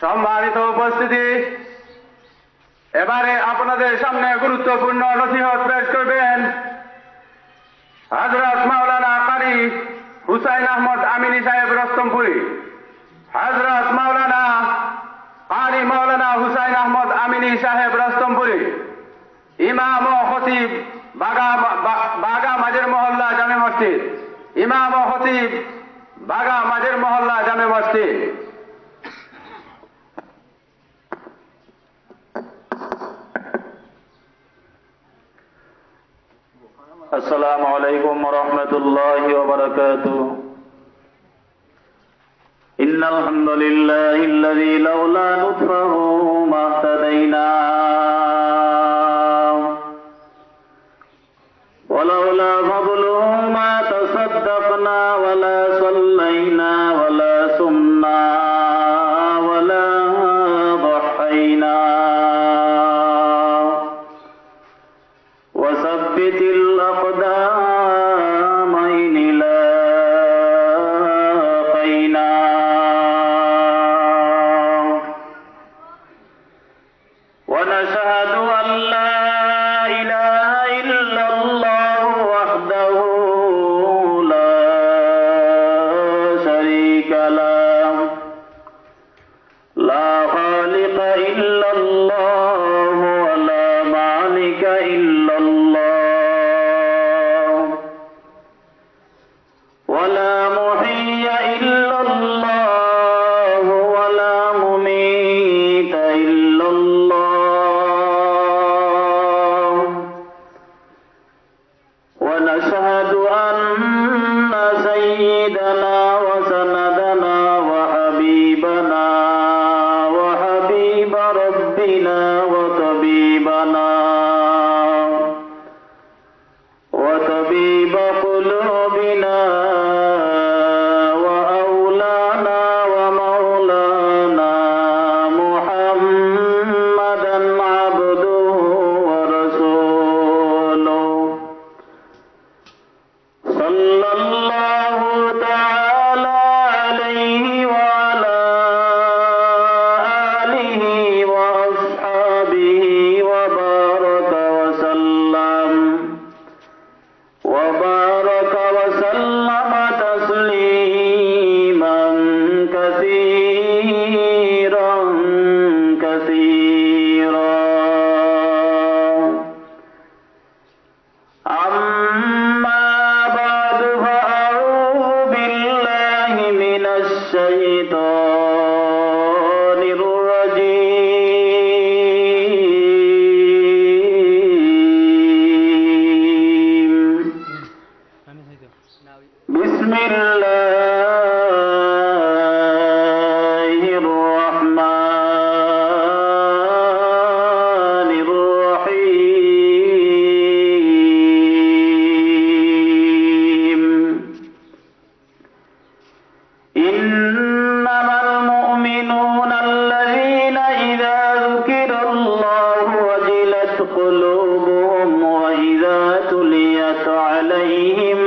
সম্মানিত উপস্থিতি, এবারে আপনাদের সামনে গুরুত্বপূর্ণ নসিহত পেশ করবেন হযরত মাওলানা কারি হুসাইন আহমদ আমিনী সাহেব রস্তমপুরী। হযরত মাওলানা কারি মাওলানা হুসাইন আহমদ আমিনী সাহেব রস্তমপুরী, ইমাম ও খতিব বাগা মাঝের মহল্লা জামে মসজিদ। ইমাম ও খতিব বাগা মাঝের মহল্লা জামে মসজিদ। السلام عليكم ورحمة الله وبركاته. إن الحمد لله الذي لولا لطفه ما اهتدينا ولولا فضله ما تصدقنا ولا صلينا ولا صمنا ولا ضحينا وثبت الأقدام إن لاقينا ونشهد أن لا إله إلا الله وحده لا شريك له لا خالق إلا الله ولا مالك إلا الله ولا محيي إلا الله ولا مميت إلا الله ونشهد أن سيدنا وسندنا وحبيبنا وحبيب ربنا وطبيبنا وطبيب قلوبنا وأولانا ومولانا محمدا عبده ورسوله صلى الله تعالى عليه وعلى آله وأصحابه وبارك وسلم تسليما كثيرا كثيرا. أما بعد فأعوذ بالله من الشيطان الرجيم. بسم الله الرحمن الرحيم. إنما المؤمنون الذين إذا ذكر الله وجلت قلوبهم وإذا تليت عليهم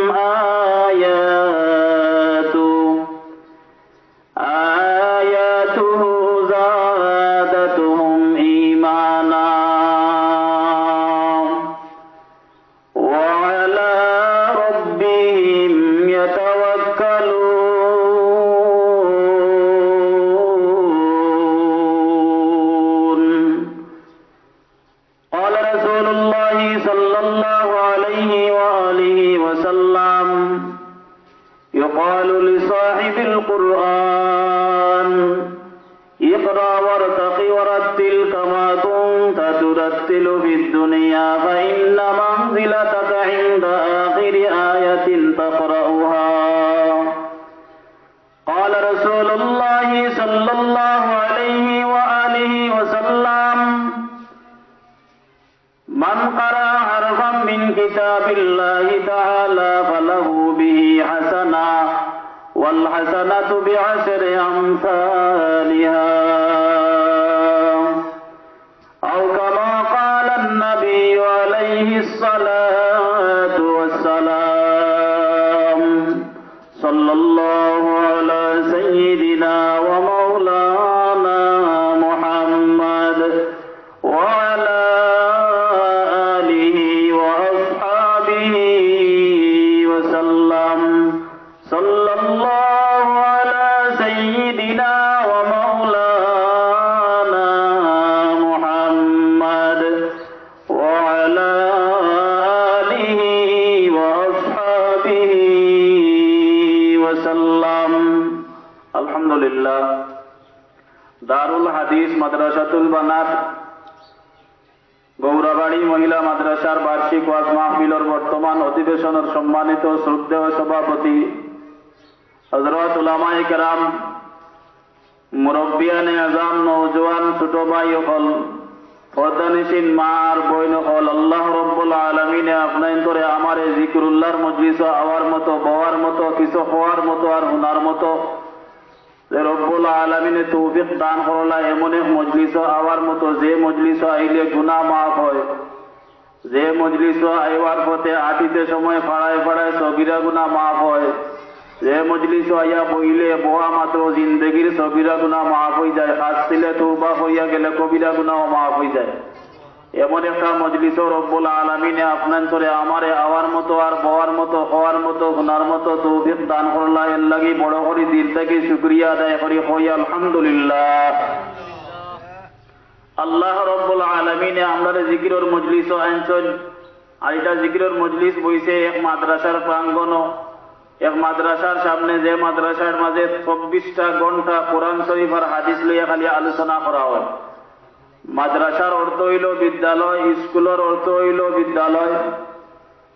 آياته زادتهم إيمانا وعلى ربهم يتوكلون. قال رسول الله صلى الله عليه وآله وسلم: يقال لصاحب القرآن: اقرأ وارتق ورتل كما كنت ترتل في الدنيا فإن منزلتك عند آخر آية تقرأها. قال رسول الله صلى الله عليه وآله وسلم: من قرأ حرفا من كتاب الله تعالى فله به حسنة والحسنة بعشر أمثالها أو كما قال النبي عليه الصلاة والسلام. صلى الله على سيدنا ومولانا দারুল হাদিস মাদ্রাসাতুল বানাত গৌরাবাড়ি মহিলা মাদ্রাসার বার্ষিক ওয়াজ মাহফিলের বর্তমান অধিবেশনের সম্মানিত শ্রদ্ধেয় সভাপতি হযরত উলামায়ে কেরাম, মুরব্বিয়ানে আজম, নওজোয়ান ছোট ভাই হল, পর্দানিসীন মা আর বইন হল, আল্লাহ রব্বুল আলামিনে আপনাইন করে আমার এই জিকিরুল্লাহর মজলিস আওয়ার মতো, বওয়ার মতো, কিছু হওয়ার মতো আর হুনার মতো যে রব্বুল আলামিনে তৌফিক দান করলা এমন এক মজলিস আওয়ার মতো, যে মজলিস আইলে গুনাহ মাফ হয়, যে মজলিস আইবার পথে আটিতে সময় ফাড়ায় ফাড়ায় সগিরা গুনাহ মাফ হয়, যে মজলিস আইয়া বইলে বোয়া মাত্র জিন্দগির সগিরা গুনাহ মাফ হয়ে যায়, খাস দিলে তওবা হইয়া গেলে কবিরা গুনাহ মাফ হয়ে যায়। এমন একটা মজলিস রব্বুল আলামিনে আপনার করে আমারে আওয়ার মতো আর বওয়ার মতো, হওয়ার মতো, গুনার মতো তৌফিক দান করলা। এর লাগি বড় করে দিল থেকে শুকরিয়া আদায় করি, হই আলহামদুলিল্লাহ। আল্লাহ রব্বুল আলামিনে আমরারে জিকিরের মজলিস আনছেন, আর এটা জিকিরের মজলিস বইছে এক মাদ্রাসার প্রাঙ্গণ, এক মাদ্রাসার সামনে, যে মাদ্রাসার মাঝে 24টা ঘন্টা কোরআন শরীফ আর হাদিস লইয়া খালি আলোচনা করা হয়। মাদ্রাসার অর্থ হইল বিদ্যালয়, স্কুলের অর্থ হইল বিদ্যালয়।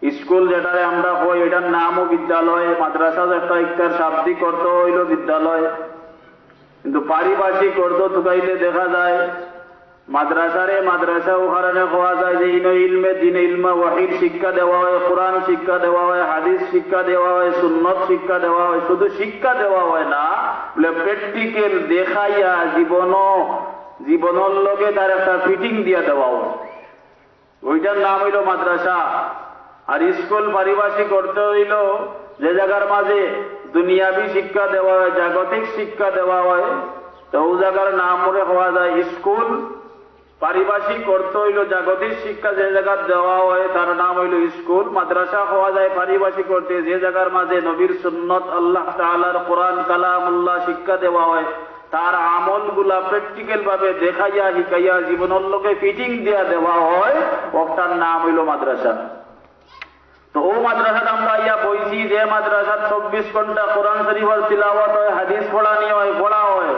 স্কুল যেটারে আমরা কই এটার নামও বিদ্যালয়, মাদ্রাসা একটা একটার শাব্দিক অর্থ হইল বিদ্যালয়। কিন্তু পারিভাষিক অর্থ তুকাইলে দেখা যায় মাদ্রাসারে মাদ্রাসা ওখানে হওয়া যায় যে ইনো ইলমে দিনে ইলমা ওয়াহিদ শিক্ষা দেওয়া হয়, কোরআন শিক্ষা দেওয়া হয়, হাদিস শিক্ষা দেওয়া হয়, সুন্নত শিক্ষা দেওয়া হয়। শুধু শিক্ষা দেওয়া হয় না, বলে প্র্যাকটিক্যাল দেখাইয়া জীবনের লগে তার একটা ফিটিং দিয়ে দেওয়া হয়, ওইটার নাম হইল মাদ্রাসা। আর স্কুল পারিভাষিক অর্থ হইল যে জায়গার মাঝে দুনিয়াবি শিক্ষা দেওয়া হয়, জাগতিক শিক্ষা দেওয়া হয়, তো ওই জায়গার নাম মনে হওয়া যায় স্কুল। পারিভাষিক অর্থ হইল জাগতিক শিক্ষা যে জায়গা দেওয়া হয় তার নাম হইল স্কুল। মাদ্রাসা হওয়া যায় পারিভাষিক অর্থে যে জায়গার মাঝে নবীর সুন্নত, আল্লাহ তাআলার কোরআন কালামুল্লাহ শিক্ষা দেওয়া হয়, তার আমল গুলা প্র্যাকটিক্যাল ভাবে দেখাইয়া শিখাইয়া জীবনের লোকে ফিটিং দিয়া দেওয়া হয়, ওটার নাম হইল মাদ্রাসা। তো ও মাদ্রাসাটা আমরা ইয়া বইছি, যে মাদ্রাসার 24 ঘন্টা কোরআন শরীফের তিলাওয়াত হয়, হাদিস পড়ানি হয়, পড়া হয়।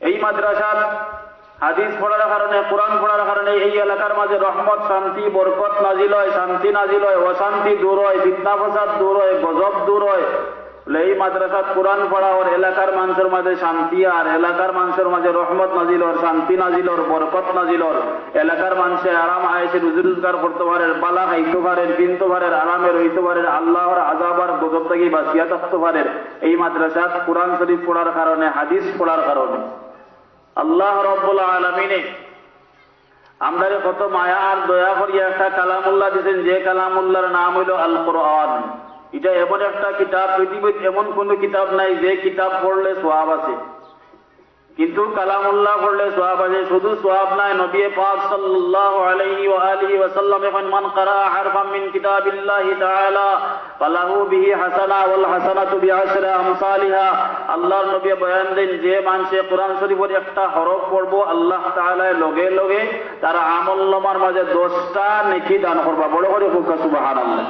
এই মাদ্রাসার হাদিস পড়ার কারণে, কোরআন পড়ার কারণে এই এলাকার মাঝে রহমত, শান্তি, বরকত নাজিল হয়, শান্তি নাজিল হয়, অশান্তি দূর হয়, ফিতনা ফাসাদ দূর হয়, গজব দূর হয়। এই মাদ্রাসাত কোরআন পড়া ওর এলাকার মানুষের মাঝে শান্তি, আর এলাকার মানুষের মাঝে রহমত নাজিল ওর, শান্তি নাজিল ওর, বরকত নাজিল ওর। এলাকার মানুষে আরাম আয়েসে রুজি রোজগার করতে পারে, বালা খাইতে পারে, কিনতে পারে, আরামে রইতে পারে, আল্লাহর আযাব আর গজব থেকে বাঁচিয়া থাকতে পারে এই মাদ্রাসাত কোরআন শরীফ পড়ার কারণে, হাদিস পড়ার কারণে। আল্লাহ রব্বুল আলামিনে আমরারে কত মায়া আর দয়া করিয়া একটা কালামুল্লাহ দিয়েছেন, যে কালামুল্লাহর নাম হইল আল কোরআন। এটা এমন একটা কিতাব, পৃথিবীর এমন কোন কিতাব নাই যে কিতাব পড়লে সওয়াব আছে, কিন্তু কালামুল্লাহ পড়লে সওয়াব আছে। শুধু সওয়াব নাই, নবী পাক সাল্লাল্লাহু আলাইহি ওয়া আলিহি ওয়াসাল্লাম এখন মান ক্বারা হারফাম মিন কিতাবিল্লাহি তাআলা ফালাহু বিহি হাসানা ওয়াল হাসানাতু বিআশরি আমসালিহা। আল্লাহর নবী বয়ান দেন, যে মানুষে কোরআন শরীফের একটা হরফ পড়বো, আল্লাহ তাআলা লগে লগে তার আমলনামার মাঝে 10টা নেকি দান করবা। বড় করে হোক সুবহানাল্লাহ।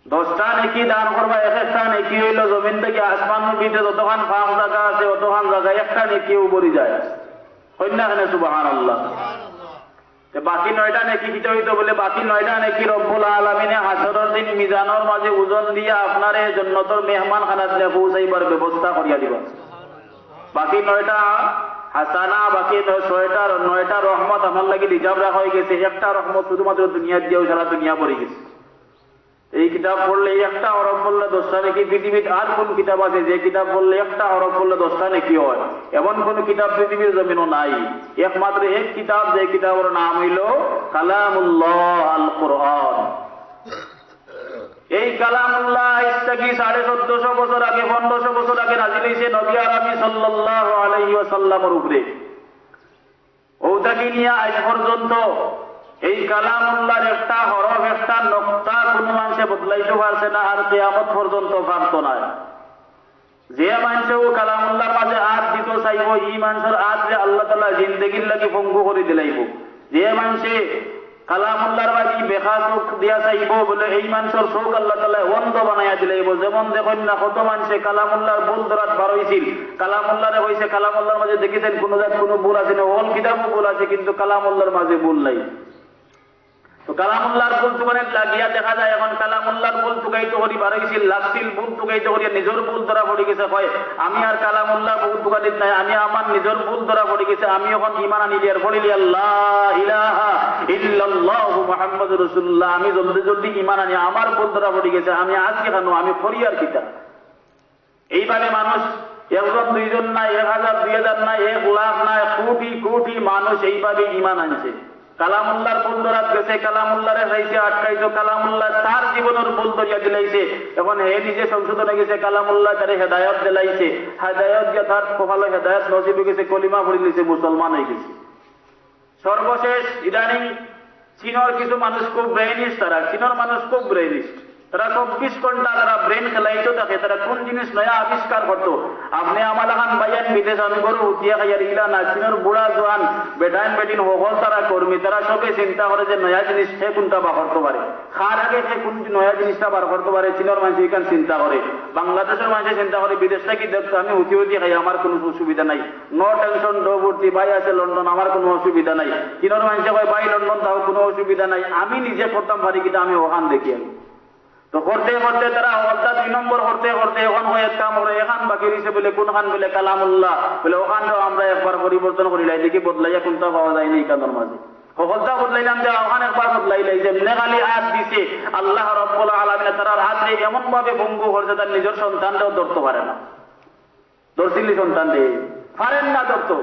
10টা নেকি দান করবা। এক একটা নেকি হইল জমিন থেকে আসমানের ভিতরে যতখান ফাঁক জায়গা আছে অতখান জায়গায় একটা নেকি উপরে যায়। কন্যাখানে সুবহানাল্লাহ। বাকি 9টা নেকি কিটা হইতো বলে, বাকি 9টা নেকি রব্বুল আলামিনে হাসরের দিন মিজানের মাঝে ওজন দিয়া আপনার এই জান্নাতের মেহমান খানাত পৌঁছাইবার ব্যবস্থা করিয়া দিবা। বাকি 9টা হাসানা, বাকি 9টা রহমত আমার লাগি রিজার্ভ রাখা হয়ে গেছে। একটা রহমত শুধুমাত্র দুনিয়ার দিয়েও সারা দুনিয়া পড়ে গেছে। এই কিতাব পড়লে একটা হরফ পড়লে 10টা নেকি। পৃথিবীর আর কোন কিতাব আছে যে কিতাব পড়লে একটা হরফ পড়লে 10টা নেকি হয়? এমন কোন কিতাব পৃথিবীর জমিনও নাই। একমাত্র এক কিতাব, যে কিতাবের নাম হইল কালামুল্লাহ আল কোরআন। এই কালামুল্লাহ ইস্তাকি 1450 বছর আগে, 1500 বছর আগে নাজিল হয়েছে নবী আরবি সাল্লাল্লাহু আলাইহি ওয়াসাল্লামের উপরে। ওটাকে নিয়ে আজ পর্যন্ত এই কালামুল্লাহর একটা হরফ, একটা নকতা কোন মানুষে বদলাইতে পারছে না, আর কিয়ামত পর্যন্ত পারত না। যে মানুষে ও কালামুল্লাহর মাঝে আদ দিত চাইব, এই মানুষের আদ যে আল্লাহ তাআলা জিন্দেগির লাগি পঙ্গু করে দিলাইব। যে মানুষে কালামুল্লাহর বাকি বেখা চোখ দিয়া চাইব বলে এই মানুষের চোখ আল্লাহ তাআলা অন্ধ বানাইয়া দিলাইব। যেমন দেখুন না কত মানুষে কালামুল্লাহর ভুল ধরাত বার হইছিল, কালামুল্লাহরে হইছে কালামুল্লাহর মাঝে দেখেছেন কোন জাত কোনো ভুল আছে না, অল কিতাবও ভুল আছে কিন্তু কালামুল্লাহর মাঝে ভুল নাই। তো কালামুল্লাহর ভুল তুকানে লাগিয়া দেখা যায় এখন কালামুল্লাহর ভুল তুকাইতে করি বার হইছিল, লাগছিল ভুল তুকাইতে করি নিজের ভুল ধরা পড়ে গেছে, হয় আমি আর কালামুল্লাহ ভুল তুকানিত নাই, আমি আমার নিজের ভুল ধরা পড়ে গেছে, আমি এখন ঈমান আনি দিয়ার পড়িলি আল্লাহ ইলাহা ইল্লাল্লাহু মুহাম্মাদুর রাসূলুল্লাহ, আমি জলদি জলদি ঈমান আনি, আমার ভুল ধরা পড়ে গেছে, আমি আজকে কেন আমি করি আর কিতা। এইভাবে মানুষ একজন দুইজন না, 1000 2000 না, 1 লাখ না, কোটি কোটি মানুষ এইভাবে ঈমান আনছে। কালামুল্লাহর ভুল ধরাত গেছে, কালামুল্লাহরে চাইছে আটকাইছো, কালামুল্লাহ তার জীবনের ভুল ধরিয়া দিলাইছে, এখন হে নিজে সংশোধনে গেছে, কালামুল্লাহ তারে হেদায়ত দিলাইছে, হেদায়ত দিয়া তার কপালে হেদায়ত নসিব হয়ে গেছে, কলিমা পড়ে দিয়েছে, মুসলমান হয়ে গেছে। সর্বশেষ ইদানিং চীনের কিছু মানুষ খুব ব্রেইনিস্ট, তারা চীনের মানুষ খুব ব্রেইনিস্ট, তারা 24 ঘন্টা তারা ব্রেন খেলাইতে থাকে, তারা কোন জিনিস নয়া আবিষ্কার করতো। আপনি আমার এখন বাইয়ান বিদেশ আমি করো উঠিয়া খাইয়ার ইলা না, চীনের বুড়া জোয়ান বেটাইন বেটিন হকল তারা কর্মী, তারা সবে চিন্তা করে যে নয়া জিনিস সে কোনটা বার করতে পারে, খার আগে সে কোন নয়া জিনিসটা বার করতে পারে। চীনের মানুষ এখানে চিন্তা করে, বাংলাদেশের মানুষের চিন্তা করে বিদেশ থেকে দেখতো আমি উঠি উঠি খাই, আমার কোনো অসুবিধা নাই, নো টেনশন নো ভর্তি, ভাই আছে লন্ডন আমার কোনো অসুবিধা নাই। চীনের মানুষে কয় ভাই লন্ডন তাও কোনো অসুবিধা নাই, আমি নিজে করতাম পারি কিন্তু আমি ওখান দেখি। আমি তো করতে করতে তারা অর্থাৎ 2 নম্বর করতে করতে এখন হয়ে কাম করে এখান বাকি রয়েছে বলে কোনখান বলে কালামুল্লাহ বলে ওখানটাও আমরা একবার পরিবর্তন করিলাই, দেখি বদলাইয়া কোনটা পাওয়া যায় না কানোর মাঝে, সকলটা বদলাইলাম যে ওখানে একবার বদলাইলাই যে নেগালি হাত দিছে আল্লাহ রাব্বুল আলামিন, তার হাতে এমন ভাবে ভঙ্গ করছে তার নিজের সন্তানটাও ধরতে পারে না, ধরছিলি সন্তান রে পারেন না ধরতো,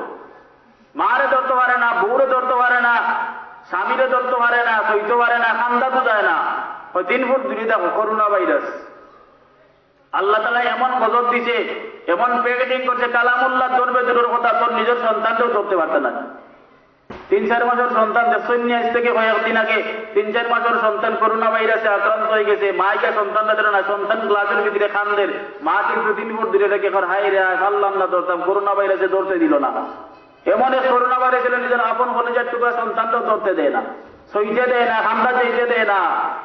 মারে ধরতে পারে না, বউরে ধরতে পারে না, স্বামীরে ধরতে পারে না, সইতে পারে না, খান্দা তো যায় না। 3 ফুট দূরে দেখো করোনা ভাইরাস, আল্লাহ তাআলা এমন গজব দিছে, এমন প্যাকেটিং করছে, কালামুল্লাহ ধরবে দূরের কথা, তোর নিজের সন্তানটাও ধরতে পারতে না। 3-4 মাসের সন্তান দেখছেন আজ থেকে কয়েকদিন আগে 3-4 মাসের সন্তান করোনা ভাইরাসে আক্রান্ত হয়ে গেছে, মাইকে সন্তানটা ধরে না, সন্তান ক্লাসের ভিতরে খান্দের, মা কিন্তু 3 ফুট দূরে রেখে হাই রে পারলাম না ধরতাম, করোনা ভাইরাসে ধরতে দিল না। এমন এক করোনা ভাইরাস নিজের আপন কলেজের টুকরা সন্তানটাও ধরতে দেয় না, সইতে দেয় না, খান্দা চাইতে দেয় না,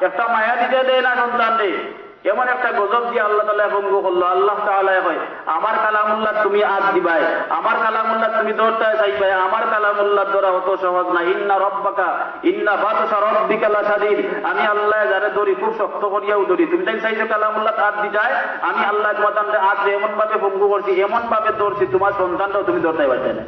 একটা মায়া দিতে দেয় না সন্তান রে। এমন একটা গজব দিয়ে আল্লাহ তাআলা ভঙ্গ করলো। আল্লাহ তাআলা কয় আমার কালামুল্লাহ তুমি আজ দিবাই, আমার কালামুল্লাহ তুমি ধরতে চাইবাই, আমার কালামুল্লাহ ধরা অত সহজ না। ইন্না রাব্বাকা ইন্না বাতশা রাব্বিকা লাশাদীদ, আমি আল্লাহ যারে ধরি খুব শক্ত করিয়াও ধরি। তুমি তাই চাইছো কালামুল্লাহ হাত দি যায়, আমি আল্লাহ তোমাদের হাত এমন ভাবে ভঙ্গ করছি, এমন ভাবে ধরছি তোমার সন্তানটাও তুমি ধরতে পারবে না।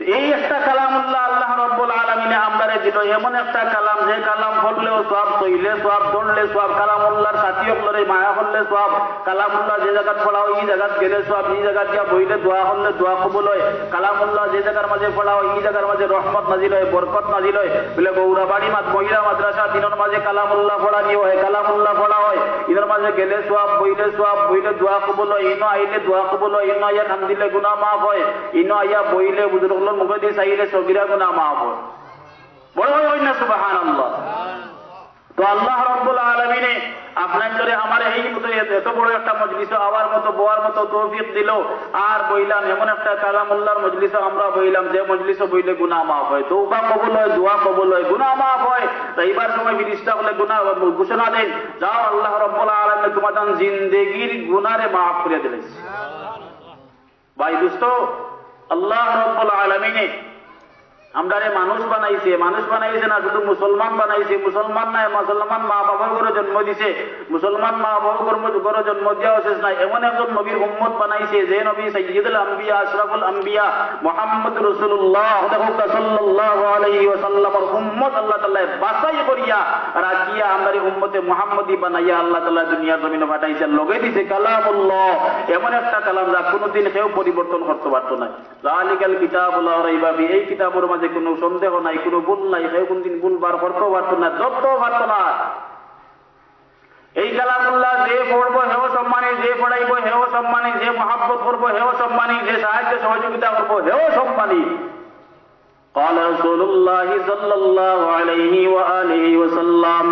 এই একটা কালামুল্লাহ আল্লাহ রাব্বুল আলামিন আমরারে দিল, এমন একটা কালাম যে কালাম পড়লেও সওয়াব, তইলে সওয়াব, দৌড়লে সওয়াব, কালামুল্লাহর সাথীও করে মায়া করলে সওয়াব, কালামুল্লাহ যে জায়গা পড়াও এই জায়গা গেলে সওয়াব, এই জায়গা গিয়া বইলে দোয়া করলে দোয়া কবুল হয়, কালামুল্লাহ যে জায়গার মাঝে পড়াও এই জায়গার মাঝে রহমত নাজিল হয়, বরকত নাজিল হয়। বলে গৌরাবাড়ি মহিলা মাদ্রাসা দিনের মাঝে কালামুল্লাহ পড়া নিয়ে হয়, কালামুল্লাহ পড়া হয়, এদের মাঝে গেলে সওয়াব, বইলে সওয়াব, বইলে দোয়া কবুল হয়, ইনো আইলে দোয়া কবুল হয়, ইনো আইয়া কান্দিলে গুনাহ মাফ হয়, ইনো আইয়া বইলে বুজুর্গ মুখে দিয়ে চাইলে সগীরা গুনাহ মাফ হয়। বড় হয় না সুবহানাল্লাহ। তো আল্লাহ রাব্বুল আলামিন আপনার ধরে আমার এই মতো এত বড় একটা মজলিস আওয়ার মতো বোয়ার মতো তৌফিক দিল, আর বইলাম এমন একটা কালামুল্লাহর মজলিস আমরা বইলাম যে মজলিস বইলে গুনাহ মাফ হয়, তওবা কবুল হয়, দোয়া কবুল হয়, গুনাহ মাফ হয়। তাই এবার সময় ফেরেশতা বলে গুনাহ ঘোষণা দেন, যাও আল্লাহ রাব্বুল আলামিন তোমাদের জিন্দেগীর গুনাহরে মাফ করে দিলেন। ভাই দোস্ত, আল্লাহ রাব্বুল আলামিন আমরারে মানুষ বানাইছে, মানুষ বানাইছে না শুধু মুসলমান বানাইছে, মুসলমান নাই মুসলমান মা বাবার ঘরে জন্ম দিছে, মুসলমান মা বাবার ঘরে জন্ম দেওয়া শেষ নাই, এমন একজন নবীর উম্মত বানাইছে যে নবী সাইয়্যিদুল আম্বিয়া আশরাফুল আম্বিয়া মুহাম্মদ রাসূলুল্লাহ সাল্লাল্লাহু আলাইহি ওয়াসাল্লামের উম্মত আল্লাহ তাআলা বাছাই করিয়া রাখিয়া আমরারে উম্মতে মুহাম্মদি বানাইয়া আল্লাহ তাআলা দুনিয়ার জমিনে পাঠাইছে, লগে দিছে কালামুল্লাহ, এমন একটা কালাম যা কোনোদিন কেউ পরিবর্তন করতে পারতো না। যালিকাল কিতাবুল লা রাইবা ফি, এই কিতাবের মাঝে কোনো সন্দেহ নাই, কোনো ভুল নাই, কেউ কোনদিন ভুল বার করতেও পারতো না, ধরতেও পারতো না। এই কালামুল্লাহ যে পড়বো হেও সম্মানী, যে পড়াইব হেও সম্মানী, যে মহাব্বত করবো হেও সম্মানী, যে সাহায্য সহযোগিতা করবো হেও সম্মানী। قال رسول الله صلى الله عليه وآله وسلم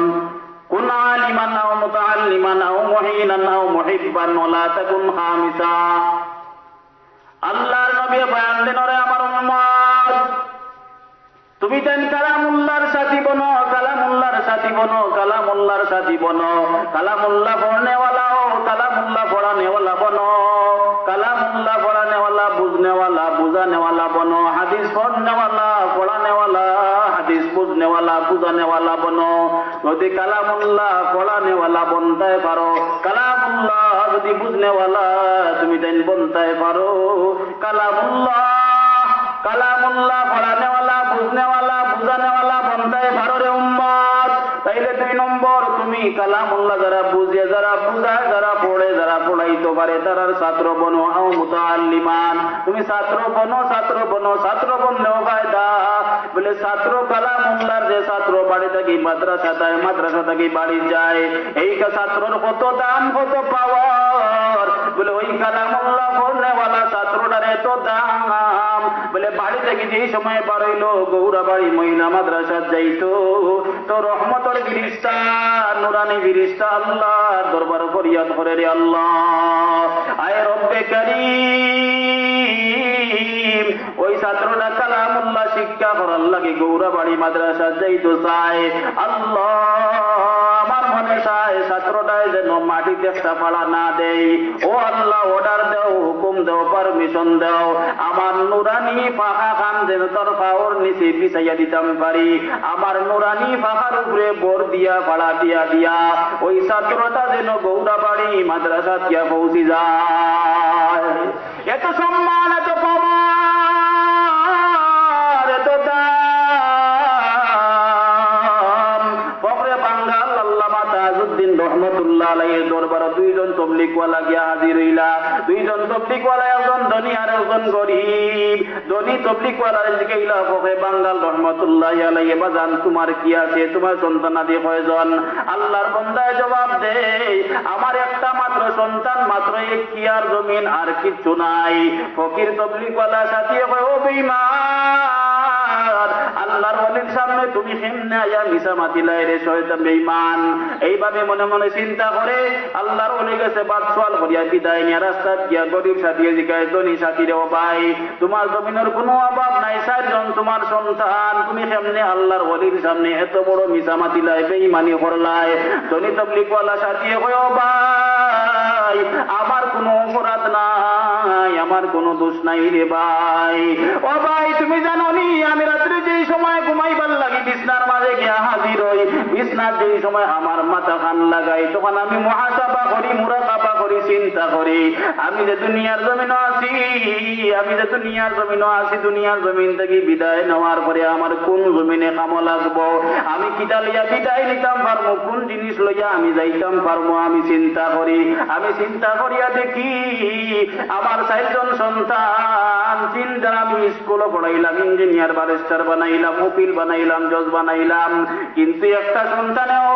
كن عالما أو متعلما أو محينا أو محبا ولا تكن خامسا। আল্লাহর নবী বয়ান দেন, ওরে আমার উম্মত তুমি তেন কালামুল্লাহর সাথী বনো, কালামুল্লাহর সাথী বনো, কালামুল্লাহর সাথী বনো, কালামুল্লাহ পড়নেওয়ালা ও কালামুল্লাহ পড়ানেওয়ালা বনো, কালামুল্লাহ পড়ানেওয়ালা বুঝনেওয়ালা বুঝানেওয়ালা বনো, হাদিস পড়নেওয়ালা পড়ানেওয়ালা হাদিস বুঝনেওয়ালা বুঝানেওয়ালা বনো। যদি কালামুল্লাহ পড়ানেওয়ালা বনতে পারো, কালামুল্লাহ যদি বুঝনেওয়ালা তুমি তেন বনতে পারো, কালামুল্লাহ কালামুল্লাহ পড়ানেওয়ালা বুঝনেওয়ালা বুঝানেওয়ালা বনতে পারো রে উম্মত। তাইলে 2 নম্বর, তুমি কালামুল্লাহ যারা বুঝে, যারা বুঝায়, যারা পড়ে, যারা পড়াইতে পারে তারার ছাত্র বনো। আও মুতাআল্লিমান, তুমি ছাত্র বনো, ছাত্র বনো, ছাত্র বনলেও ফায়দা। বলে ছাত্র কালামুল্লাহর যে ছাত্র বাড়ি থেকে মাদ্রাসা যায়, মাদ্রাসা থেকে বাড়ি যায়, এই ছাত্রর কত দাম, কত পাওয়ার। বলে ওই কালামুল্লাহ পড়নেওয়ালা ছাত্রটার এত দাম। বলে বাড়ি থেকে যেই সময় বাড়াইলো গৌরাবাড়ি মহিলা মাদ্রাসা যাইতো, তো রহমতের ফিরিস্তা, নুরানি ফিরিস্তা আল্লাহর দরবার ফরিয়াদ করে, রে আল্লাহ আয় রব্বে কারীম, ওই ছাত্রটা কালামুল্লাহ শিক্ষা করার লাগে গৌরাবাড়ি মাদ্রাসা যাইতো চায়। আল্লাহ আমার মনে চায় ছাত্রটায় যেন মাটিতে একটা পাড়া না দেয়। ও আল্লাহ অর্ডার দাও, হুকুম দাও, পারমিশন দাও, আমার নুরানি পাখা খান যেন তোর পাওয়ার নিচে পিছাইয়া দিতাম পারি। আমার নুরানি পাখার উপরে বোর দিয়া পাড়া দিয়া দিয়া ওই ছাত্রটা যেন গৌরাবাড়ি মাদ্রাসা দিয়া পৌঁছি যায়। এত সম্মান, এত পাওয়ার, এত দাম। ফখরে বাঙ্গাল আল্লামা তাজউদ্দিন রহমতুল্লাহ আলাইহির দরবারে 2 জন তবলিগওয়ালা গিয়া হাজির হইলা। 2 জন তবলিগওয়ালা, একজন ধনী আর একজন গরিব। ধনী তবলিগওয়ালার দিকে ইলা ফখরে বাঙ্গাল রহমতুল্লাহ আলাইহি, বাজান তোমার কি আছে, তোমার সন্তানাদি কয়জন? আল্লাহর বান্দায় জবাব দেয়, আমার একটা মাত্র সন্তান, মাত্র 1 কিয়ার জমিন, আর কিচ্ছু নাই। ফকির তবলিগওয়ালা সাথী কয়, ও বেঈমান, আল্লাহর ওয়ালির সামনে তুমি কেমনে আয়া মিছা মাতিলাই রে শয়তান বেঈমান। এইভাবে মনে মনে চিন্তা করে আল্লাহর ওলি গেছে বাদশাল করিয়া বিদায় নিয়ে রাস্তা গিয়া গরিব সাথী জিগায়, ধনী সাথী রে, ও ভাই তোমার জমিনের কোনো অভাব নাই, 4 জন তোমার সন্তান, তুমি কেমনে আল্লাহর ওলির সামনে এত বড় মিছা মাতিলাই, বেঈমানি করলাই? ধনী তবলিগওয়ালা সাথী কয়, ও ভাই আমার কোনো অপরাধ নাই, আমার কোনো দোষ নাই রে ভাই। ও ভাই তুমি জানো নি, আমি রাত্রে যেই সময় ঘুমাইবার লাগি বিছনার মাঝে গিয়া হাজির হই, বিছনার যেই সময় আমার মাথা খান লাগাই, তখন আমি মুহাসাবা করি, মুরাকাবা করি, চিন্তা করি আমি যে দুনিয়ার জমিন আছি, আমি যে দুনিয়ার জমিন আছি, দুনিয়ার জমিন থেকে বিদায় নেওয়ার পরে আমার কোন জমিনে কাম লাগবো, আমি কিটা লইয়া বিদায় নিতাম পারবো, কোন জিনিস লইয়া আমি যাইতাম পারবো, আমি চিন্তা করি। আমি চিন্তা করিয়া দেখি আমার 4 জন সন্তান, 3 জন আমি স্কুলে পড়াইলাম, ইঞ্জিনিয়ার, ব্যারিস্টার বানাইলাম, উকিল বানাইলাম, জজ বানাইলাম, কিন্তু একটা সন্তানেও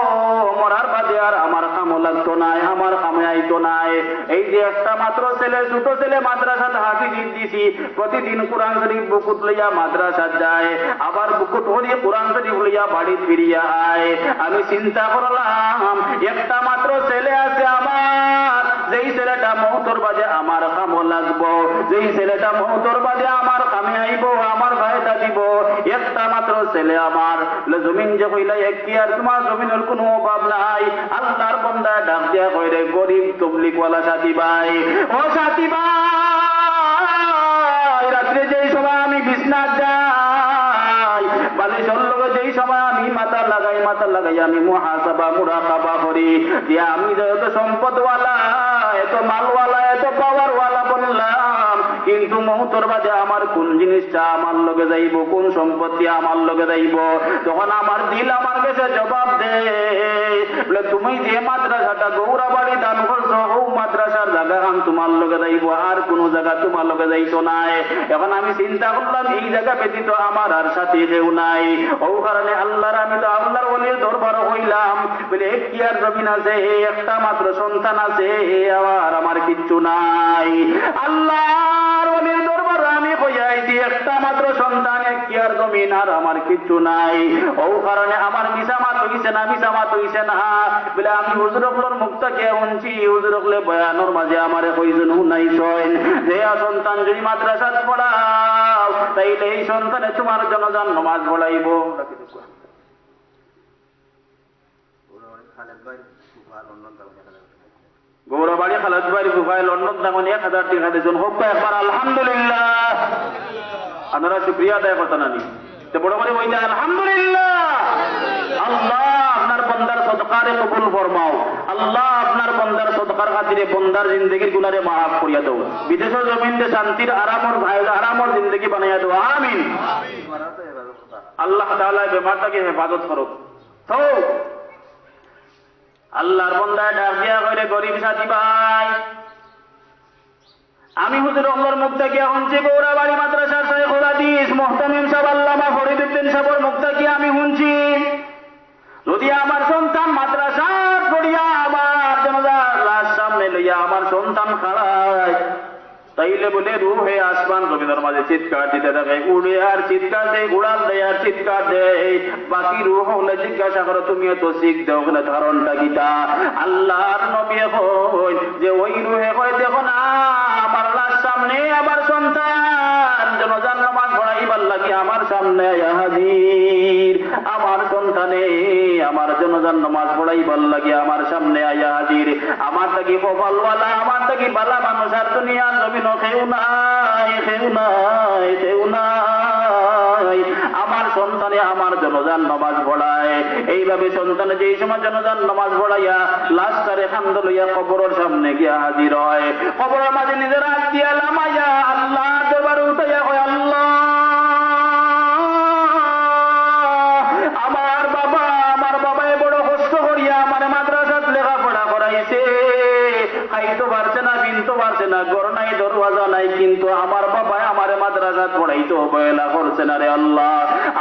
মরার বাদে আর আমার কামও লাগতো নাই, আমার কামে আইতো নাই। এই যে একটা মাত্র ছেলে, ছোট ছেলে, মাদ্রাসাতে হাফিজ দিছি, প্রতিদিন কোরআন শরীফ বুকুট লইয়া মাদ্রাসা যায়, আবার বুকুট হরিয়ে কোরআন শরীফ লইয়া বাড়ি ফিরিয়া আয়। আমি চিন্তা করলাম একটা মাত্র ছেলে আছে আমার, যেই ছেলেটা মৌতর বাজে আমার কামও লাগবো, যেই ছেলেটা মৌতর বাজে আমার কামে আইব, আমার ফায়দা দিব। একটা মাত্র ছেলে আমার, জমিন যে কইলা 1 কিয়ার, তোমার জমিনের কোনো অভাব নাই। আল্লাহর বান্দা ডাক দিয়া কই রে গরিব তবলিগওয়ালা সাথী ভাই, ও সাথী ভাই, রাত্রে যেই সময় আমি বিছনাত যাই, বালিশের লগে যেই সময় আমি মাথা লাগাই আমি মুহাসাবা, মুরাকাবা করি যে আমি যত সম্পদওয়ালা, এত মালওয়ালা, এত পাওয়ারওয়ালা বললাম, কিন্তু মৌতর বাদে আমার কোন জিনিসটা আমার লগে যাইব, কোন সম্পত্তি আমার লগে যাইব? তখন আমার দিল আমার কাছে জবাব দেয়, বলে তুমি যে মাদ্রাসাটা গৌরাবাড়ি দান করছো, ও মাদ্রাসার জায়গা খান তোমার লগে যাইব, আর কোন জায়গা তোমার লগে যাইতো নাই। এখন আমি চিন্তা করলাম এই জায়গা ব্যতীত আমার আর সাথী কেউ নাই, ও কারণে আল্লাহর, আমি তো আল্লাহর ওলির দরবার হইলাম, বলে 1 কিয়ার জমিন আছে, একটা মাত্র সন্তান আছে, আর আমার কিচ্ছু নাই। আল্লাহর ওলির দরবার আমি কইয়াইছি, একটা মাত্র সন্তান, 1 কিয়ার জমিন, আর আমার কিচ্ছু নাই। ও কারণে আমার মিসামাত হইছে না, মিসামাত হইছে না। বলে আমি হুজুরগুলোর মুখ থেকে শুনছি, হুজুরগুলো বয়ানোর মাঝে আমারে কইজন হুনাইছেন যে সন্তান যদি মাদ্রাসাত পড়াও, তাইলে এই সন্তানে তোমার জনজান নামাজ পড়াইব। গৌরবাড়ি খালাদ বাড়ি ফুফায় লন্ডন তখন 1000 টাকা দিয়েছেন। হোক একবার আলহামদুলিল্লাহ। আপনারা শুক্রিয়া আদায় করতেন আনি বড় করে বলতে আলহামদুলিল্লাহ। আল্লাহ আপনার বন্দার সদকারে কবুল ফরমাও। আল্লাহ আপনার বন্দার সদকার খাতিরে বন্দার জিন্দগির গুনারে মাফ করিয়া দাও। বিদেশের জমিনে শান্তির আরামর জিন্দগি বানাইয়া দাও। আমিন। আল্লাহ তাআলা বেমারটাকে হেফাজত করুক। তো আল্লাহর বন্দায় ডাক দিয়া কইলে গরিব সাথী ভাই, আমি হুজুর আল্লাহর মুখ থেকে শুনছি গৌরাবাড়ি মাদ্রাসার শাইখুল হাদিস মুহতামিম সাহেব আল্লামা ফরিদউদ্দিন সাহেবের মুখ থেকে আমি শুনছি, যদি আমার সন্তান মাদ্রাসা পড়িয়া আমার জানাজার লাশ সামনে লইয়া আমার সন্তান খাড়ায়, তাইলে বলে রুহে আসমান জমিনের মাঝে চিৎকার দিতে থাকে, উড়ে আর চিৎকার দেয়, উড়াল দেয় আর চিৎকার দেয়। বাকি রুহ হলে জিজ্ঞাসা করো তুমি তো শিখ দেও বলে ধারণটা গীতা। আল্লাহর নবী কই যে ওই রুহে কয় দেখো না আমার লাশ সামনে আবার সন্তান জনজান নামাজ পড়াইবার লাগি আমার সামনে হাজির। আমার সন্তানে আমার জনজান নামাজ পড়াইবার লাগি আমার সামনে আয়া হাজির। আমার থাকি কপালওয়ালা, আমার থাকি বালা মানুষ আর দুনিয়ার জমিন কেউ নাই, কেউ নাই, কেউ নাই। আমার সন্তানে আমার জনজান নামাজ পড়ায়। এইভাবে সন্তানে যেই সময় জনজান নামাজ পড়াইয়া লাশটারে খান্দ লইয়া কবরের সামনে গিয়া হাজির হয়, কবরের মাঝে নিজের হাত দিয়া লামাইয়া আল্লাহ দরবারে উঠাইয়া কয় আল্লাহ আমার বাবা বড় কষ্ট করিয়া আমার মাদ্রাসাত লেখাপড়া করাইছে, খাইতে পারছে না, কিনতে পারছে না, ঘর নাই, দরওয়াজা নাই, কিন্তু আমার বাবা আমার মাদ্রাসাত পড়াইতে অবহেলা করছে না রে আল্লাহ।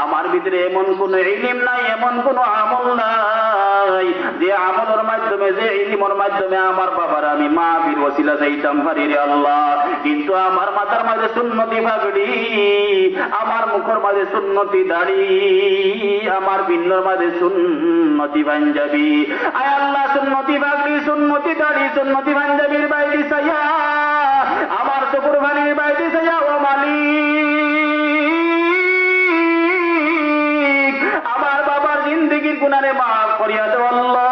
আমার ভিতরে এমন কোন ইলম নাই, এমন কোন আমল নাই যে আমলের মাধ্যমে, যে ইলমের মাধ্যমে আমার বাবার আমি মাহফিল ওসিলা চাইতাম পারি রে আল্লাহ। কিন্তু আমার মাথার মাঝে সুন্নতি পাগড়ি, আমার মুখের মাঝে সুন্নতি দাড়ি, আমার ভিন্নর মাঝে সুন্নতি পাঞ্জাবি। আয় আল্লাহ সুন্নতি পাগড়ি, সুন্নতি দাড়ি, সুন্নতি পাঞ্জাবির বাইরে চাইয়া আমার চকুর ভানির বাইরে চাইয়া ও মালিক আমার বাবার জিন্দেগির গুনারে মাফ করিয়া দেও আল্লাহ।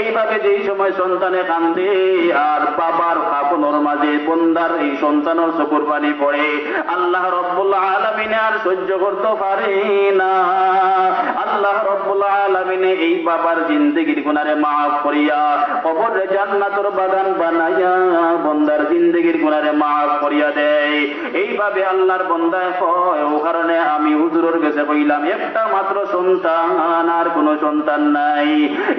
এইভাবে যেই সময় সন্তানে কান্দে আর বাবার কাপনের মাঝে বন্দার এই সন্তানের চকুর পানি পড়ে, আল্লাহ রব্বুল আলামিন আর সহ্য করতে পারে না। আল্লাহ রব্বুল আলামিন এই বাবার জিন্দেগির গুনারে মাফ করিয়া কবরে জান্নাতের বাগান বানাইয়া বন্দার জিন্দেগির গুনারে মাফ করিয়া দেয়। এইভাবে আল্লাহর বন্দায় কয় ও কারণে আমি হুজুরের কাছে কইলাম একটা মাত্র সন্তান, আর কোনো সন্তান নাই,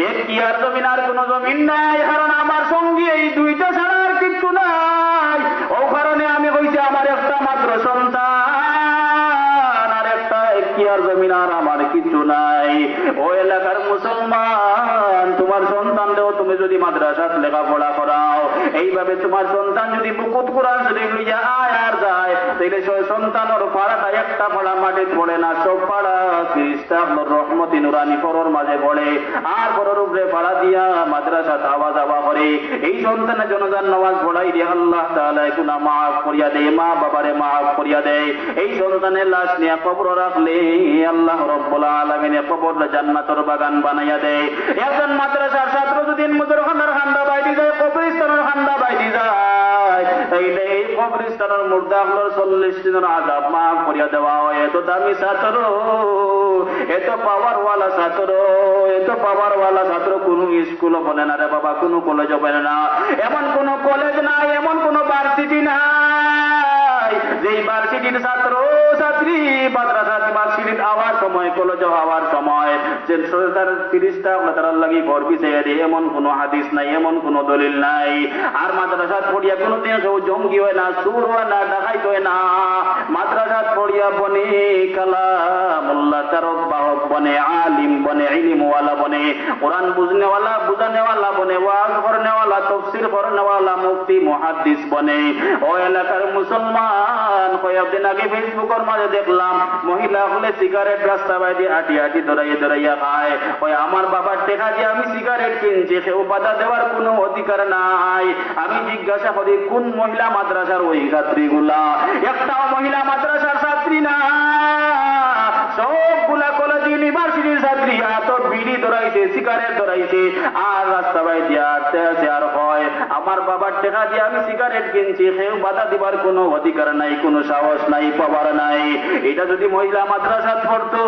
এক কি আর জমিন আর কোনো জমিন নাই, কারণ আমার সঙ্গে এই দুইটা ছাড়া আর কিছু নাই। ও কারণে আমি কইছি আমার একটা মাত্র সন্তান আর একটা, এক কি আর জমিন আর আমার কিছু নাই। ও এলাকার মুসলমান, তোমার সন্তান দেও তুমি যদি মাদ্রাসাত লেখাপড়া করাও, এইভাবে তোমার সন্তান যদি বুকুত কোরআন শরীফ লইয়া আয় আর যায়, তাইলে সন্তানের পাড়াটা একটা পাড়া মাটির পড়ে না, সব পাড়া খ্রিস্টান রহমতি নুরানি পরর মাঝে পড়ে, আর পরর উপরে পাড়া দিয়া মাদ্রাসাত আওয়া যাওয়া করে। এই সন্তানের জনজান নামাজ পড়াই দিয়ে আল্লাহ তাআলা গুনাহ মাফ করিয়া দেয়, মা বাবারে মাফ করিয়া দেয়। এই সন্তানের লাশ নিয়ে কবর রাখলে আল্লাহ রব্বুল আলামিন কবর জান্নাতের বাগান বানাইয়া দেয়। একজন মাদ্রাসার ছাত্র যদি মুজরখানার খান্দা বাইরে যায়, কবরস্থানের খান্দা বাইরে যায়, তাইলে এই কবরস্থানের মুর্দাগুলোর 40 দিনের আযাব মাফ করিয়া দেওয়া হয়। এত দামি ছাত্র, এত পাওয়ারওয়ালা ছাত্র, এত পাওয়ারওয়ালা ছাত্র কোনো স্কুলও বলে না রে বাবা, কোনো কলেজও বলে না। এমন কোন কলেজ নাই, এমন কোন ভার্সিটি নাই যে ভার্সিটির ছাত্র ছাত্রী মাদ্রাসা ভার্সিটির আওয়ার সময়, কলেজে হওয়ার সময় যে 30টা তার লাগি ঘর বিছাইয়া দিয়ে, এমন কোন হাদিস নাই, এমন কোন দলিল নাই। আর মাদ্রাসাত পড়িয়া কোনদিন কেউ জঙ্গি হয় না, চুর হয় না, ডাকাইত হয় না। মাদ্রাসাত পড়িয়া বনে কালামুল্লাহ তারক বাহক বনে, আলিম বনে, ইলমওয়ালা বনে, কোরআন বুঝনেওয়ালা বুঝানেওয়ালা বনে, ওয়াজ করনেওয়ালা, তাফসীর করনেওয়ালা, মুফতি মুহাদ্দিস বনে। ও এলাকার মুসলমান, কয়েকদিন আগে ফেসবুকের মাঝে দেখলাম মহিলা হলে সিগারেট রাস্তা বাইরে আটি আটি ধরাইয়া ধরাইয়া দেখায়, ওই আমার বাবার টেকা দিয়ে আমি সিগারেট কিনছি, সেও বাধা দেওয়ার কোনো অধিকার নাই। আমি জিজ্ঞাসা করি কোন মহিলা মাদ্রাসার ওই ছাত্রীগুলা? একটাও মহিলা মাদ্রাসার ছাত্রী না, সবগুলা কলেজ ইউনিভার্সিটির ছাত্রী। এত বিড়ি ধরাইছে, সিগারেট ধরাইছে, আর রাস্তা বাই দিয়ে আসতে আসে আর হয় আমার বাবার টেকা দিয়ে আমি সিগারেট কিনছি, সেও বাধা দিবার কোনো অধিকার নাই, কোনো সাহস নাই, পাওয়ার নাই। এটা যদি মহিলা মাদ্রাসা পড়তো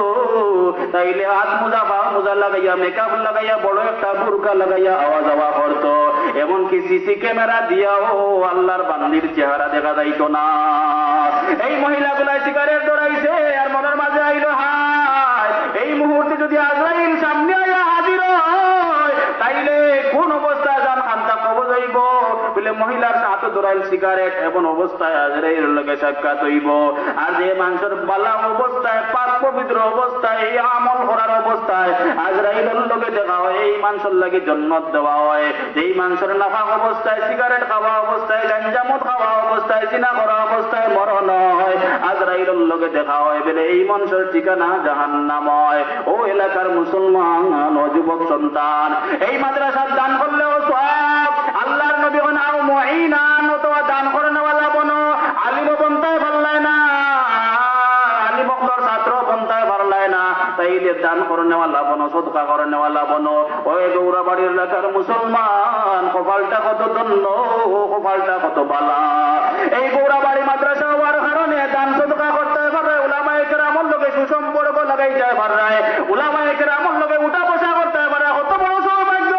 তাইলে হাত মোজা পা মোজা লাগাইয়া মেকআপ লাগাইয়া বড় একটা বুরকা লাগাইয়া আওয়া যাওয়া করতো। এমনকি সিসি ক্যামেরা দিয়াও আল্লাহর বান্দির চেহারা দেখা যাইতো না। এই মহিলাগুলা সিগারেট ধরাইছে আর মনের মাঝে আইলো হায়, এই মুহূর্তে যদি আজরাইল সামনে আইয়া হাজির হয় তাইলে কোন অবস্থায় জান খান্তা কবজ হইব বলে মহিলার হাতে ধরাইল সিগারেট, এমন অবস্থায় আজরাইল লগে সাক্ষাৎ হইব। আর যে মানুষের বালা অবস্থায়, পাক পবিত্র অবস্থায়, এই আমল করার অবস্থায় আজরাইলের লগে দেখা হয়, এই মানুষের লাগে জন্নত দেওয়া হয়। যেই মানুষের নাফাক অবস্থায়, সিগারেট খাওয়া অবস্থায়, গাঞ্জামত খাওয়া অবস্থায়, জিনা করা অবস্থায় মরণ হয়, আজরাইলের লগে দেখা হয় বলে এই মানুষের ঠিকানা জাহান্নাময়। ও এলাকার মুসলমান ও যুবক সন্তান, এই মাদ্রাসার দান করলেও সওয়াব। আল্লাহর নবী নাও মুঈনান, অথবা দান করে নেওয়ালা বনো, আলিম বনতায় পারলায় না, আলিম অক্তর ছাত্র বনতায় পারলায় না, তাইলে দান করে নেওয়ালা বনো, সদকা করে নেওয়ালা বনো। ওই গৌরাবাড়ির এলাকার মুসলমান, কপালটা কত ধন্য, কপালটা কত বালা। এই গৌরাবাড়ি মাদ্রাসা হওয়ার কারণে দান সদকা করতে পারে, উলামায়ে কেরামের লগে সুসম্পর্ক লাগাইতে পারে, উলামায়ে কেরামের লগে উঠা বসা করতে পারে, কত বড় সৌভাগ্য।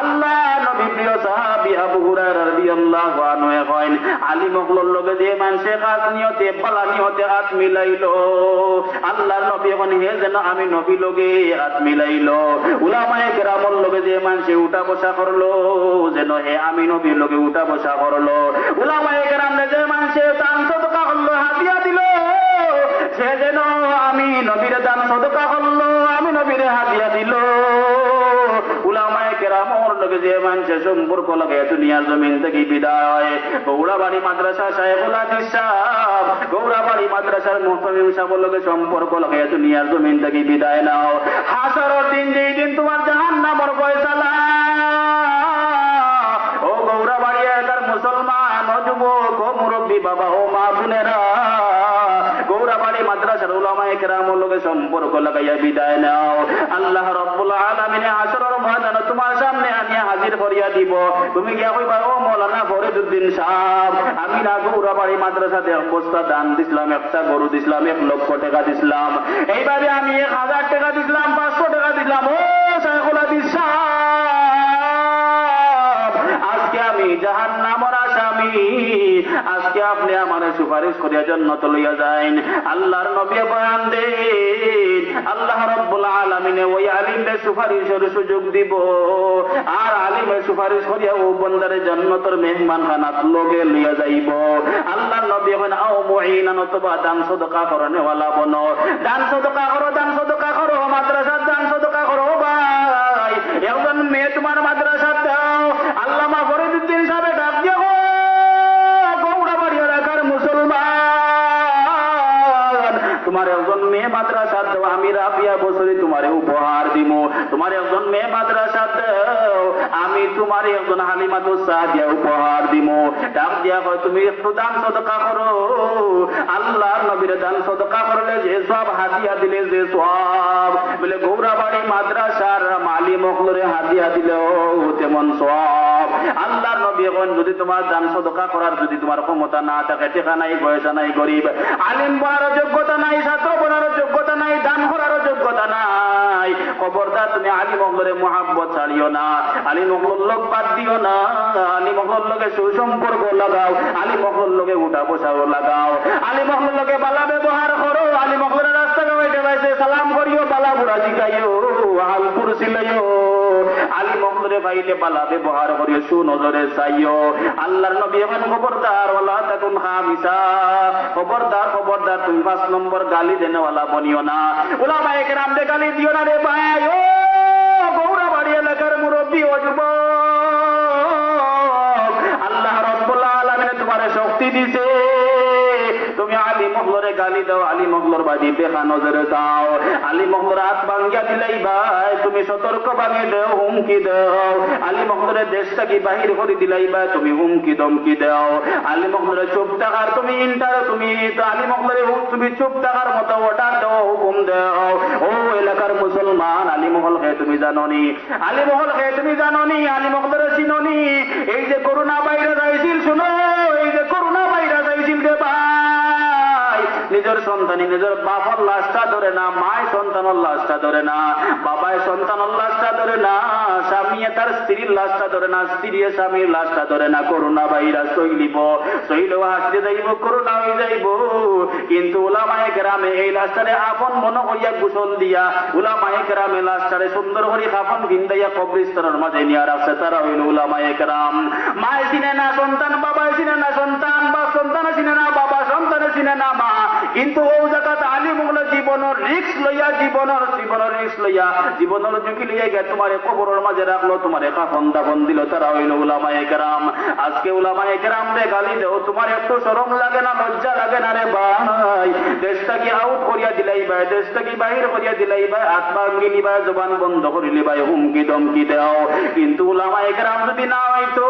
আল্লাহ নবী প্রিয় সাহাবী আবু হুরায়রা রাদিয়াল্লাহু আনহু কইন, আলিমগুলোর লগে যে মানুষে কাজ নিয়তে বালা নিয়তে হাত মিলাইলো, আল্লাহর নবী এখন হে যেন আমি নবী লগে হাত মিলাইলো। উলামায়ে কেরামের লগে যে মানুষে উঠা বসা করলো, যেন হে আমি নবী লগে উঠা বসা করলো। উলামায়ে কেরামে যে মানুষে দান সদকা করলো, হাদিয়া দিল, সে যেন আমি নবীর দান সদকা করলো, আমি নবীর হাদিয়া দিল। উলামায়ে কেরামের লগে যে মানুষে সম্পর্ক লাগে দুনিয়ার জমিন থেকে বিদায় হয়। গৌরাবাড়ি মাদ্রাসা শাইখুল হাদিস সাহেব, গৌরাবাড়ি মাদ্রাসার মুহতামিম সাহেবের লগে সম্পর্ক লাগে দুনিয়ার জমিন থেকে বিদায় নাও। হাসরের দিন, যেই দিন তোমার জাহান্নামের ফয়সালা। ও গৌরাবাড়ি এলাকার মুসলমান, ও যুবক, ও মুরব্বী বাবা, ও মা বোনেরা, গৌরাবাড়ি মাদ্রাসার উলামায়ে কেরামের লগে সম্পর্ক লাগাইয়া বিদায় নাও। আল্লাহ রাব্বুল আলামিন হাসরের ময়দানে তোমার সামনে আনিয়া হাজির করিয়া দিব। তুমি গিয়া কইবা, ও মাওলানা ফরিদউদ্দিন সাহেব, আমি না গৌরাবাড়ি মাদ্রাসাতে এক বস্তা দান দিছিলাম, একটা গরু দিছিলাম, 1 লক্ষ টাকা দিছিলাম, এইভাবে আমি 1000 টাকা দিছিলাম, 500 টাকা দিছিলাম। ও শাইখুল হাদিস সাহেব, আজকে আমি জাহান্নামের আসামি, আজকে আপনি আমার সুপারিশ করিয়া জান্নাত লইয়া যাইন। আল্লাহর নবী বয়ান দেন, আল্লাহ রাব্বুল আলামিন ওই আলিমের সুপারিশের সুযোগ দিব, আর আলিমের সুপারিশ করিয়া ও বান্দারে জান্নাতের মেহমান খানাত লগে লইয়া যাইব। আল্লাহর নবী বলেন, আও মুঈনান, অথবা দান সদকা করনে ওয়ালা বনো। দান সদকা করো, দান সদকা করো, মাদ্রাসার দান সদকা করো। ভাই, একজন মেয়ে তোমার মাদ্রাসার দাও। আল্লামা ফরিদউদ্দিন সাহেব ডাক দিয়ে, গৌরাবাড়ি এলাকার মুসলমান, তোমার একজন মেয়ে মাদ্রাসা দাও, আমি রাবিয়া বছরে তোমারে উপহার দিব। তোমার একজন মেয়ে মাদ্রাসা দাও, আমি তোমার একজন হালিমাতুস সাদিয়া উপহার দিব। ডাক দিয়া কয়, তুমি একটু দান সদকা করো। আল্লাহর নবীর দান সদকা করলে যে সব, হাদিয়া দিলে যে সব, বলে গৌরাবাড়ি মাদ্রাসার মালি মখলরে হাদিয়া দিলেও তেমন সব। আল্লাহর নবী এখন যদি তোমার দান সদকা করার যদি তোমার ক্ষমতা না থাকে, টেকা নাই, পয়সা নাই, গরিব, আলিম বনার যোগ্যতা নাই, ছাত্র বনার যোগ্যতা নাই, দান করার যোগ্যতা নাই, খবরদার তুমি আলিম মখলরে মোহাব্বত ছাড়িও না, আলিম মখলর লোক বাদ দিও না, আলিম মখলর লোকে সুসম্পর্ক লাগাও, আলিম মখলর লোকে উঠা বসাও লাগাও, আলিম মখলর লোকে বালা ব্যবহার করো, আলিম মখলরের রাস্তা গাইতে পাইছে সালাম করিও, বালা বুড়া জিগাইও, হাল কুরসি লইও, আলিম মখলরে পাইলে বালা ব্যবহার করিও, সুনজরে চাইও। আল্লাহর নবী এখন খবরদার, ওয়ালা তাকুন খামিসা, খবরদার, খবরদার, তুমি 5 নম্বর গালি দেনেওয়ালা বনিও না। উলামায়ে কেরাম দে গালি দিও না রে ভাই। ও গৌরাবাড়ি এলাকার মুরব্বী, ও যুবক, আল্লাহ রাব্বুল আলামিন তোমারে শক্তি দিছে, তুমি আলিম আলী মহলরে গালি দাও, আলী মহলর বাড়ি দেখা নজরে দাও, আলী মহলর হাত ভাঙ্গিয়া দিলাই ভাই তুমি সতর্ক ভাঙে দাও, হুমকি দাও, আলী মহলরে দেশটা কি বাহির করে দিলাই ভাই তুমি হুমকি দমকি দাও, আলী মহলরে চুপ থাকার তুমি আলী মহলরে তুমি চুপ থাকার মতো অর্ডার দাও, হুকুম দাও। ও এলাকার মুসলমান, আলী মহল খেয়ে তুমি জানোনি, আলী মহল খেয়ে তুমি জানোনি, আলী মহলরে চিনোনি। এই যে করোনা ভাইরাস আইছিল, শুনো, এই যে করোনা ভাইরাস আইছিল রে ভাই, নিজের সন্তানি নিজের বাবার লাশটা ধরে না, মায় সন্তানের লাশটা ধরে না, বাবায় সন্তানের লাশটা ধরে না, স্বামীয়ে তার স্ত্রীর লাশটা ধরে না, স্ত্রী স্বামীর লাশটা ধরে না। করোনা ভাইরাস সইলিব, সইলেও হাসতে যাইব, করোনা হয়ে যাইব। কিন্তু উলামায়ে কেরামে এই লাশটারে আপন মনে হইয়া গোসল দিয়া, উলামায়ে কেরামে লাশটারে সুন্দর করে কাফন ভিন্দাইয়া কবরস্থানের মাঝে নিয়ে রাখছে। তারা হইল উলামায়ে কেরাম। মায় চিনে না সন্তান, বাবায় চিনে না সন্তান, বা সন্তানে চিনে না বাবা, সন্তানে চিনে না মা। কিন্তু ও জায়গাত আলী মহলের জীবনের রিস্ক লইয়া, জীবনের রিস্ক লইয়া, জীবনের ঝুঁকি লইয়া গিয়ে তোমারে কবরের মাঝে রাখলো, তোমারে কাফন দাফন দিল। তারা হইল উলামায়ে কেরাম। আজকে উলামায়ে কেরাম রে গালি দেও, তোমার একটু শরম লাগে না, লজ্জা লাগে না রে ভাই? দেশটা কি আউট করিয়া দিলাই ভাই, দেশটা কি বাহির করিয়া দিলাই ভাই, হাত ভাঙ্গি নিবা, জবান বন্ধ করিলি ভাই, হুমকি দমকি দেও। কিন্তু উলামায়ে কেরাম যদি না হইতো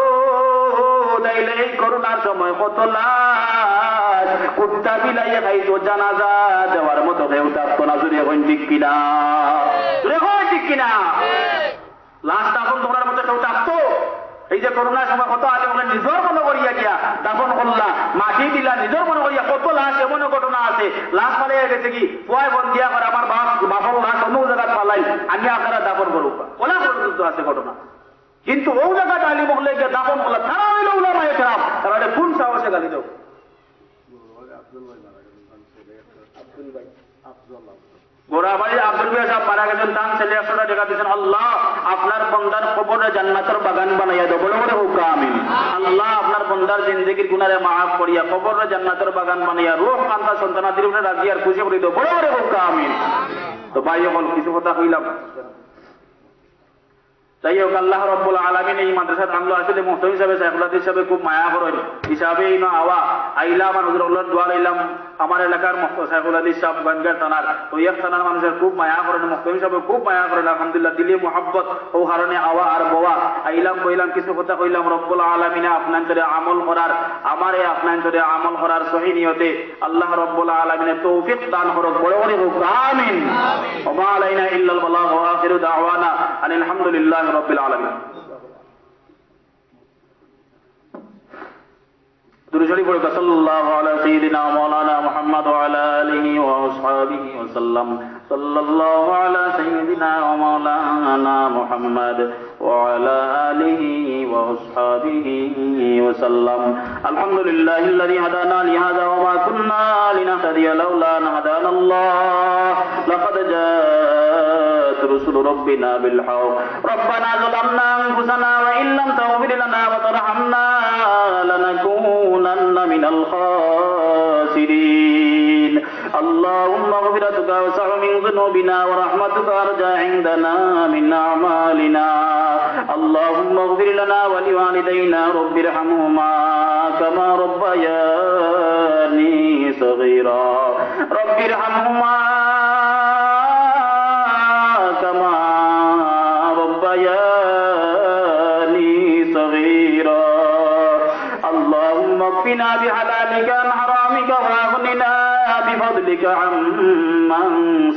তাইলে এই করোনার সময় কত লাশ কুত্তা বিলাইয়া খাইতো, জানাজা দেওয়ার মতো কেউ থাকতো না। জুড়ে হইন ঠিক কিনা, জুড়ে হয় ঠিক কিনা? লাশ দাফন করার মতো কেউ থাকতো? এই যে করোনার সময় কত আগে বলে নিজের মনে করিয়া গিয়া দাফন করলা, মাটি দিলা, নিজের মনে করিয়া কত লাশ এমন ঘটনা আছে। লাশ পালিয়ে গেছে কি পুয়ায় বন দিয়া করে আমার বাপর লাশ অন্য জায়গায় পালাই, আমি আপনারা দাফন করুক, ওলা পর্যন্ত আছে ঘটনা। কিন্তু ও জায়গাটা আলী মহলে গিয়ে দাফন করলাম, তারা হইল উলামায়ে কেরাম। তারা কোন সাহসে গালি দেও? গোড়াবাড়ি আব্দুল ভাই সাহেব মারা গেছেন, তার ছেলে 100 টাকা দিয়েছেন। আল্লাহ আপনার বন্দার কবরে জান্নাতের বাগান বানাইয়া দাও, বলে বলে হুক আমিন। আল্লাহ আপনার বন্দার জিন্দেগির গুনারে মাফ করিয়া কবরে জান্নাতের বাগান বানাইয়া রূহ কান্তা সন্তানাদির উপরে রাজি আর খুশি করে দাও, বলে বলে হুক আমিন। তো ভাই এখন কিছু কথা কইলাম, যাই হোক আল্লাহ রাব্বুল আলামিন এই মাদ্রাসাত আনলো। আসলে মুহতামিম হিসাবে শাইখুল হাদিস হিসাবে খুব মায়া করেন হিসাবে ইমা আওয়া আইলাম আর হুজুরুল্লাহর দোয়া লইলাম। আমার এলাকার শাইখুল হাদিস সাহেব গঞ্জার থানার, তো এক থানার মানুষের খুব মায়া করেন, মুহতামিম হিসাবে খুব মায়া করেন। আলহামদুলিল্লাহ দিলে মুহাব্বত ও কারণে আওয়া আর বোয়া আইলাম কইলাম, কিছু কথা কইলাম। রব্বুল আলামিনে আপনার আমল করার, আমারে আপনার আমল করার সহি নিয়তে আল্লাহ রব্বুল আলামিনে তৌফিক দান করুক, বড় করে হোক আমিন। ওয়া মা আলাইনা ইল্লাল বালাগ ওয়া আখিরু দাওয়ানা আলহামদুলিল্লাহি রাব্বিল আলামিন। দুরূদ শরীফ পড়ে সাল্লাল্লাহু আলা সাইয়্যিদিনা মাওলানা মুহাম্মদ ওয়া আলা আলিহি ওয়া আসহাবিহি ওয়া সাল্লাম। সাল্লাল্লাহু আলা সাইয়্যিদিনা মাওলানা মুহাম্মদ ওয়া আলা আলিহি ওয়া আসহাবিহি ওয়া সাল্লাম। আলহামদুলিল্লাহিল্লাযী হাদানা লিহাযা ওয়া মা কুন্না লিনাহতাদিয়া লাউলা আন হাদানাল্লাহ। লাকাদ জাআত রুসুলু রাব্বিনা বিল হক। রব্বানা যালামনা আনফুসানা ওয়া ইল্লাম তাগফির লানা ওয়া তারহামনা লানাকুনান্না মিনাল খাসিরিন। আল্লাহুম্মা মাগফিরাতুকা ওয়াসআ মিন যুনুবিনা ওয়া রাহমাতুকা আরজা ইনদানা মিন আমালিনা। আল্লাহুম্মা ইগফির লানা ওয়া লিওয়ালিদাইনা রাব্বিরহামহুমা কামা রাব্বায়ানি সাগীরা। রাব্বিরহামহুমা কামা রাব্বায়ানি সাগীরা। اللهم اكفنا بحلالك عن حرامك واغننا بفضلك عمن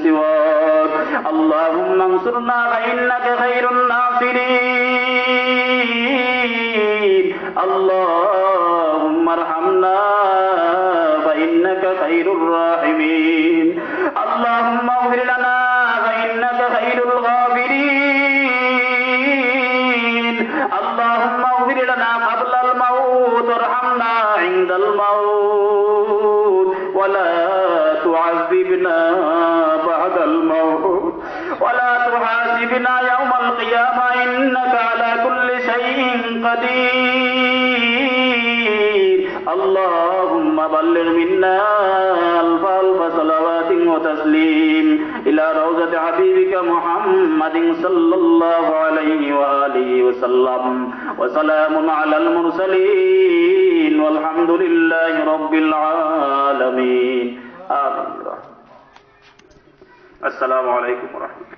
سواك. اللهم انصرنا فإنك خير الناصرين. اللهم ارحمنا فإنك خير الراحمين. اللهم اغفر لنا فإنك خير الغافرين. اللهم اغفر لنا قبل الموت وارحمنا عند الموت ولا تعذبنا بعد الموت ولا تحاسبنا يوم القيامة إنك على كل شيء قدير. اللهم بلغ منا ألف صلوات وتسليم إلى روضة حبيبك محمد صلى الله عليه وآله وسلم. وسلام على المرسلين والحمد لله رب العالمين. আসসালামু আলাইকুম ওয়া রাহমাতুল্লাহ।